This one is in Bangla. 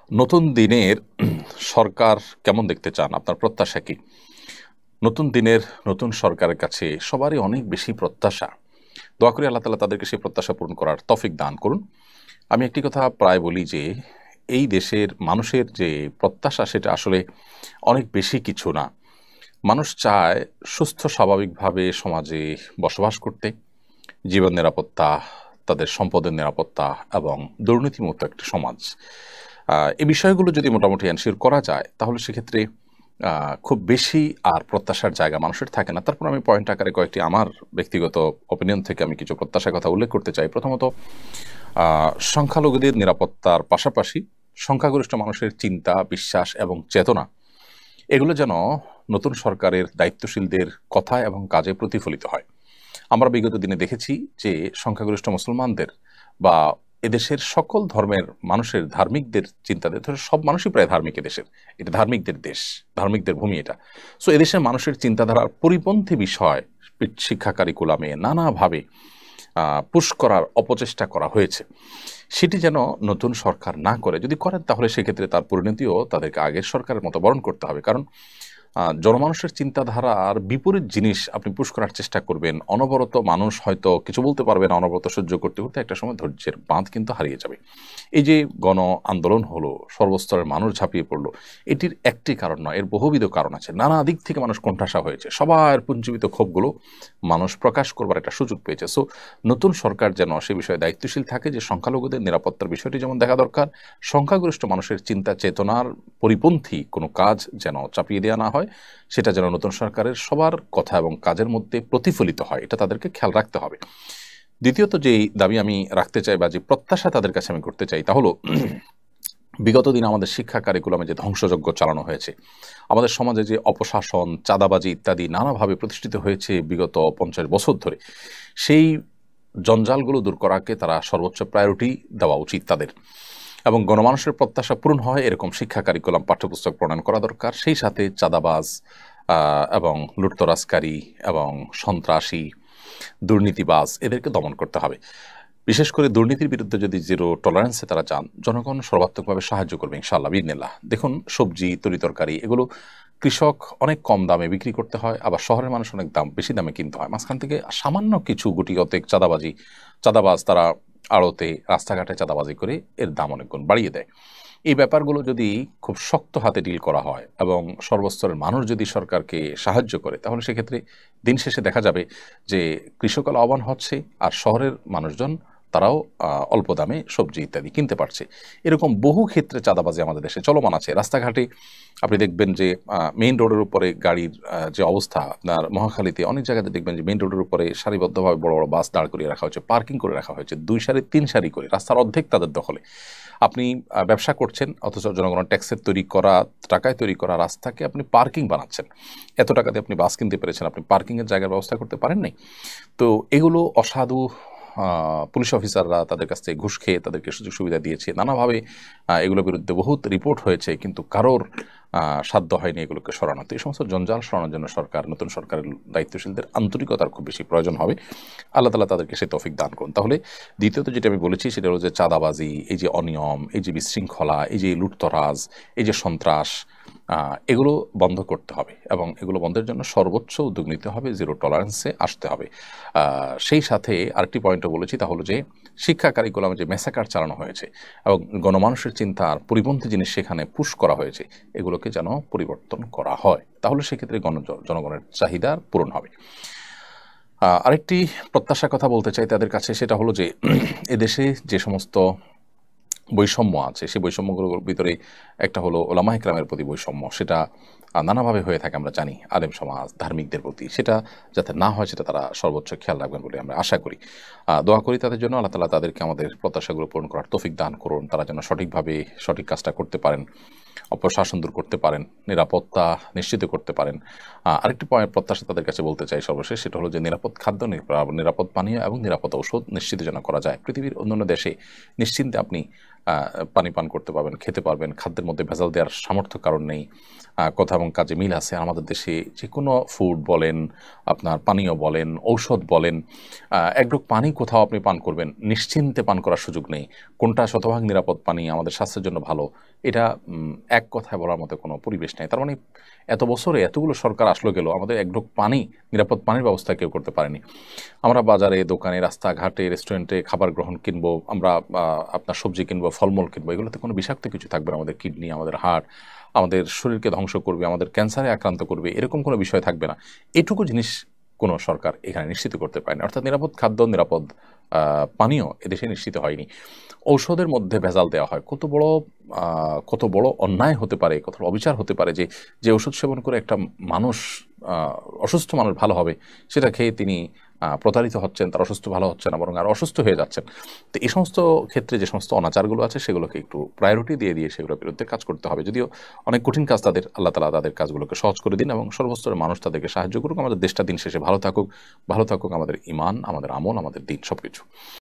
নতুন দিনের সরকার কেমন দেখতে চান? আপনার প্রত্যাশা কি? নতুন দিনের নতুন সরকারের কাছে সবারই অনেক বেশি প্রত্যাশা। দোয়া করি আল্লাহ তাআলা তাদেরকে সেই প্রত্যাশা পূরণ করার তৌফিক দান করুন। আমি একটি কথা প্রায় বলি যে, এই দেশের মানুষের যে প্রত্যাশা সেটা আসলে অনেক বেশি কিছু না। মানুষ চায় সুস্থ স্বাভাবিকভাবে সমাজে বসবাস করতে, জীবন নিরাপত্তা, তাদের সম্পদের নিরাপত্তা এবং দুর্নীতিমুক্ত একটি সমাজ। এই বিষয়গুলো যদি মোটামুটি এনশিওর করা যায় তাহলে সেক্ষেত্রে খুব বেশি আর প্রত্যাশার জায়গা মানুষের থাকে না। তারপর আমি পয়েন্ট আকারে কয়েকটি আমার ব্যক্তিগত অপিনিয়ন থেকে আমি কিছু প্রত্যাশার কথা উল্লেখ করতে চাই। প্রথমত, সংখ্যালঘুদের নিরাপত্তার পাশাপাশি সংখ্যাগরিষ্ঠ মানুষের চিন্তা, বিশ্বাস এবং চেতনা এগুলো যেন নতুন সরকারের দায়িত্বশীলদের কথায় এবং কাজে প্রতিফলিত হয়। আমরা বিগত দিনে দেখেছি যে সংখ্যাগরিষ্ঠ মুসলমানদের বা এদেশের সকল ধর্মের মানুষের ধার্মিকদের চিন্তাদের, ধরো সব মানুষই প্রায় ধার্মিক এদেশের, এটা ধার্মিকদের দেশ, ধার্মিকদের ভূমি এটা। সো এদেশের মানুষের চিন্তাধারার পরিপন্থী বিষয় শিক্ষা কারিকুলামে নানাভাবে পুশ করার অপচেষ্টা করা হয়েছে। সেটি যেন নতুন সরকার না করে, যদি করেন তাহলে সেক্ষেত্রে তার পরিণতিও তাদেরকে আগের সরকারের মতো বরণ করতে হবে। কারণ জনমানুষের চিন্তাধারার বিপরীত জিনিস আপনি পুশ করার চেষ্টা করবেন, অনবরত মানুষ হয়তো কিছু বলতে পারবে না, অনবরত সহ্য করতে করতে একটা সময় ধৈর্যের বাঁধ কিন্তু হারিয়ে যাবে। এই যে গণ আন্দোলন হলো, সর্বস্তরের মানুষ ঝাঁপিয়ে পড়লো, এটির একটি কারণ নয়, এর বহুবিধ কারণ আছে। নানা দিক থেকে মানুষ কোণঠাসা হয়েছে, সবার পুঞ্জীবিত ক্ষোভগুলো মানুষ প্রকাশ করবার একটা সুযোগ পেয়েছে। সো নতুন সরকার যেন সে বিষয়ে দায়িত্বশীল থাকে, যে সংখ্যালঘুদের নিরাপত্তার বিষয়টি যেমন দেখা দরকার, সংখ্যাগরিষ্ঠ মানুষের চিন্তা চেতনার পরিপন্থী কোনো কাজ যেন চাপিয়ে দেওয়া না হয়, সেটা যেন নতুন সরকারের সবার কথা এবং কাজের মধ্যে প্রতিফলিত হয়, এটা তাদেরকে খেয়াল রাখতে হবে। দ্বিতীয়ত যেই দাবি আমি রাখতে চাই বা যে প্রত্যাশা তাদের কাছে আমি করতে চাই তা হলো, বিগত দিনে আমাদের শিক্ষা কারিকুলামে যে ধ্বংসযজ্ঞ চালানো হয়েছে, আমাদের সমাজে যে অপশাসন, চাঁদাবাজি ইত্যাদি নানাভাবে প্রতিষ্ঠিত হয়েছে বিগত 50 বছর ধরে, সেই জঞ্জালগুলো দূর করাকে তারা সর্বোচ্চ প্রায়োরিটি দেওয়া উচিত তাদের। এবং গণমানুষের প্রত্যাশা পূরণ হয় এরকম শিক্ষা কারিকুলাম পাঠ্যপুস্তক প্রণয়ন করা দরকার। সেই সাথে চাঁদাবাজ এবং লুটতরাজকারী এবং সন্ত্রাসী, দুর্নীতিবাজ এদেরকে দমন করতে হবে। বিশেষ করে দুর্নীতির বিরুদ্ধে যদি জিরো টলারেন্সে তারা চান, জনগণ সর্বাত্মকভাবে সাহায্য করবে ইনশাআল্লাহ বিইذনিল্লাহ। দেখুন, সবজি, তরিতরকারি এগুলো কৃষক অনেক কম দামে বিক্রি করতে হয়, আবার শহরের মানুষ অনেক বেশি দামে কিনতে হয়। মাঝখান থেকে সামান্য কিছু গুটিকতেক চাঁদাবাজ তারা আড়তে, রাস্তাঘাটে চাঁদাবাজি করে এর দাম অনেক গুণ বাড়িয়ে দেয়। এই ব্যাপারগুলো যদি খুব শক্ত হাতে ডিল করা হয় এবং সর্বস্তরের মানুষ যদি সরকারকে সাহায্য করে, তাহলে সেক্ষেত্রে দিন শেষে দেখা যাবে যে কৃষক লাভবান হচ্ছে আর শহরের মানুষজন তারাও অল্প দামে সবজি ইত্যাদি কিনতে পারছে। এরকম বহু ক্ষেত্রে চাঁদাবাজি আমাদের দেশে চলমান আছে। রাস্তাঘাটে আপনি দেখবেন যে মেইন রোডের উপরে গাড়ির যে অবস্থা, আপনার মহাখালীতে অনেক জায়গাতে দেখবেন যে মেইন রোডের উপরে সারিবদ্ধভাবে বড় বড় বাস দাঁড় করিয়ে রাখা হয়েছে, পার্কিং করে রাখা হয়েছে 2 সারি 3 সারি করে, রাস্তার অর্ধেক তাদের দখলে। আপনি ব্যবসা করছেন, অথচ জনগণের ট্যাক্সের তৈরি করা টাকায় তৈরি করা রাস্তাকে আপনি পার্কিং বানাচ্ছেন। এত টাকা দিয়ে আপনি বাস কিনতে পেরেছেন, আপনি পার্কিংয়ের জায়গার ব্যবস্থা করতে পারেন নাই। তো এগুলো অসাধু পুলিশ অফিসাররা তাদের কাছ থেকে ঘুষ খেয়ে তাদেরকে সুযোগ সুবিধা দিয়েছে নানাভাবে। এগুলোর বিরুদ্ধে বহুত রিপোর্ট হয়েছে, কিন্তু কারোর সাধ্য হয়নি এগুলোকে সরানো। তো এই সমস্ত জঞ্জাল সরানোর জন্য নতুন সরকারের দায়িত্বশীলদের আন্তরিকতার খুব বেশি প্রয়োজন হবে। আল্লাহ তাআলা তাদেরকে সেই তৌফিক দান করুন। তাহলে দ্বিতীয়ত যেটা আমি বলেছি সেটা হলো যে চাঁদাবাজি, এই যে অনিয়ম, এই যে বিশৃঙ্খলা, এই যে লুটতরাজ, এই যে সন্ত্রাস, এগুলো বন্ধ করতে হবে এবং এগুলো বন্ধের জন্য সর্বোচ্চ উদ্যোগ নিতে হবে, জিরো টলারেন্সে আসতে হবে। সেই সাথে আরেকটি পয়েন্টও বলেছি, তা হলো যে শিক্ষা কারিকুলামে যে মেসাকার চালানো হয়েছে এবং গণমানুষের চিন্তার পরিপন্থী জিনিস সেখানে পুশ করা হয়েছে, এগুলোকে যেন পরিবর্তন করা হয়, তাহলে সেক্ষেত্রে জনগণের চাহিদার পূরণ হবে। আরেকটি প্রত্যাশার কথা বলতে চাই তাদের কাছে, সেটা হলো যে এদেশে যে সমস্ত বৈষম্য আছে, সেই বৈষম্যগুলোর ভিতরে একটা হলো ওলামা ইকরামের প্রতি বৈষম্য। সেটা নানাভাবে হয়ে থাকে আমরা জানি, আলেম সমাজ, ধার্মিকদের প্রতি, সেটা যাতে না হয় সেটা তারা সর্বোচ্চ খেয়াল রাখবেন বলে আমরা আশা করি। দোয়া করি তাদের জন্য, আল্লাহ তাআলা তাদেরকে আমাদের প্রত্যাশাগুলো পূরণ করার তৌফিক দান করুন, তারা যেন সঠিকভাবে সঠিক কাজটা করতে পারেন, অপশাসন দূর করতে পারেন, নিরাপত্তা নিশ্চিত করতে পারেন। আরেকটি প্রত্যাশা তাদের কাছে বলতে চাই সর্বশেষ, সেটা হলো যে নিরাপদ খাদ্য, নিরাপদ পানীয় এবং নিরাপদ ঔষধ নিশ্চিত যেন করা যায়। পৃথিবীর অন্যান্য দেশে নিশ্চিন্তে আপনি পানি পান করতে পারবেন, খেতে পারবেন, খাদ্যের মধ্যে ভেজাল দেওয়ার সামর্থ্য কারণ নেই। কথা এবং কাজে মিল আছে। আমাদের দেশে যে কোনো ফুড বলেন, আপনার পানীয় বলেন, ঔষধ বলেন, এক ঢোক পানি কোথাও আপনি পান করবেন, নিশ্চিন্তে পান করার সুযোগ নেই। কোনটা শতভাগ নিরাপদ পানি আমাদের স্বাস্থ্যের জন্য ভালো, এটা এক কথায় বলার মতো কোনো পরিবেশ নেই। তার মানে এত বছরে এতগুলো সরকার আসলো গেল, আমাদের এক ঢোক পানি, নিরাপদ পানির ব্যবস্থা কেউ করতে পারেনি। আমরা বাজারে, দোকানে, রাস্তাঘাটে, রেস্টুরেন্টে খাবার গ্রহণ কিনবো, আমরা আপনার সবজি কিনবো, ফলমূল কিনবো, এগুলোতে কোনো বিষাক্ত কিছু থাকবে না। আমাদের কিডনি, আমাদের হার্ট, আমাদের শরীরকে ধ্বংস করবে, আমাদের ক্যান্সারে আক্রান্ত করবে, এরকম কোনো বিষয় থাকবে না। এটুকু জিনিস কোনো সরকার এখানে নিশ্চিত করতে পারেনি। অর্থাৎ নিরাপদ খাদ্য, নিরাপদ পানীয় এদেশে নিশ্চিত হয়নি। ঔষধের মধ্যে ভেজাল দেওয়া হয়, কত বড় অন্যায় হতে পারে, কত অবিচার হতে পারে যে যে ওষুধ সেবন করে একটা মানুষ, অসুস্থ মানুষ ভালো হবে, সেটা খেয়ে তিনি প্রতারিত হচ্ছেন, তার অসুস্থ ভালো হচ্ছে না, বরং আর অসুস্থ হয়ে যাচ্ছেন। তো এই সমস্ত ক্ষেত্রে যে সমস্ত অনাচারগুলো আছে সেগুলোকে একটু প্রায়োরিটি দিয়ে সেগুলোর বিরুদ্ধে কাজ করতে হবে। যদিও অনেক কঠিন কাজ তাদের, আল্লাহ তাআলা তাদের কাজগুলোকে সহজ করে দিন এবং সর্বস্তরের মানুষ তাদেরকে সাহায্য করুক। আমাদের দেশটা দিন শেষে ভালো থাকুক, ভালো থাকুক আমাদের ঈমান, আমাদের আমল, আমাদের দিন, সবকিছু।